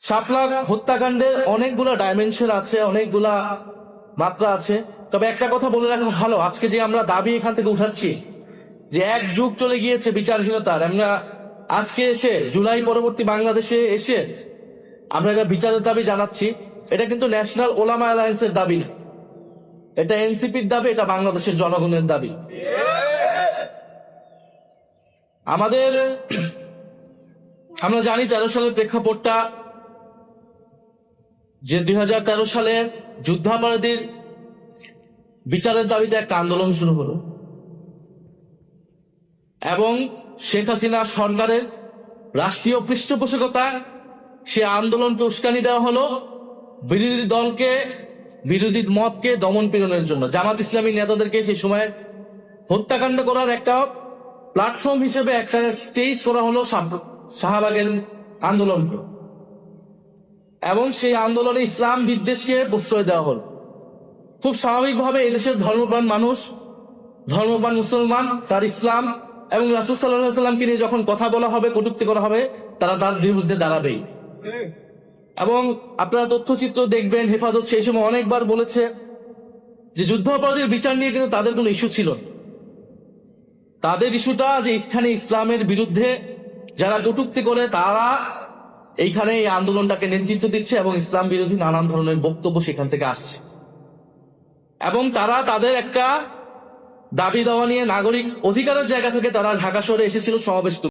শাপলা হত্যাকাণ্ডের অনেকগুলা ডাইমেনশন আছে, অনেকগুলা মাত্রা আছে। তবে একটা কথা বলে রাখা ভালো, আজকে যে আমরা দাবি এখান থেকে উঠাচ্ছি যে এক যুগ চলে গিয়েছে বিচারহীনতার, আমরা আজকে এসে জুলাই পরবর্তী বাংলাদেশে এসে আমরা এটা বিচারের দাবি জানাচ্ছি। এটা কিন্তু ন্যাশনাল ওলামা অ্যালায়েন্সের দাবি না, এটা এনসিপির দাবি, এটা বাংলাদেশের জনগণের দাবি। আমরা জানি 13 সালের প্রেক্ষাপটটা, যে 2013 সালে যুদ্ধাপরাধীর বিচারের দাবিতে একটা আন্দোলন শুরু হলো এবং শেখ হাসিনা সরকারের রাষ্ট্রীয় পৃষ্ঠপোষকতায় সে আন্দোলনকে উস্কানি দেওয়া হলো বিরোধী দলকে, বিরোধী মতকে দমন পীড়নের জন্য। জামাত ইসলামী নেতাদেরকে সেই সময় হত্যাকাণ্ড করার একটা প্ল্যাটফর্ম হিসেবে একটা স্টেজ করা হলো শাহবাগের আন্দোলনকে, এবং সেই আন্দোলনে ইসলাম বিদ্বেষকে প্রশ্রয় দেওয়া হলো। খুব স্বাভাবিকভাবে এদেশের ধর্মপ্রাণ মানুষ, ধর্মপ্রাণ মুসলমান, তার ইসলাম এবং রাসূল সাল্লাল্লাহু আলাইহি ওয়াসাল্লামকে নিয়ে যখন কথা বলা হবে, কটূক্তি করা হবে, তারা তার বিরুদ্ধে দাঁড়াবেই। এবং আপনারা তথ্যচিত্র দেখবেন, হেফাজত সেই সময় অনেকবার বলেছে যে যুদ্ধাপরাধীর বিচার নিয়ে কিন্তু তাদের কোনো ইস্যু ছিল না। তাদের ইস্যুটা যে এখানে ইসলামের বিরুদ্ধে যারা কটূক্তি করে তারা এইখানে এই আন্দোলনটাকে নেতৃত্ব দিচ্ছে এবং ইসলাম বিরোধী নানান ধরনের বক্তব্য সেখান থেকে আসছে, এবং তারা তাদের একটা দাবি দাওয়া নিয়ে নাগরিক অধিকারের জায়গা থেকে তারা ঢাকা শহরে এসেছিল সমাবেশ।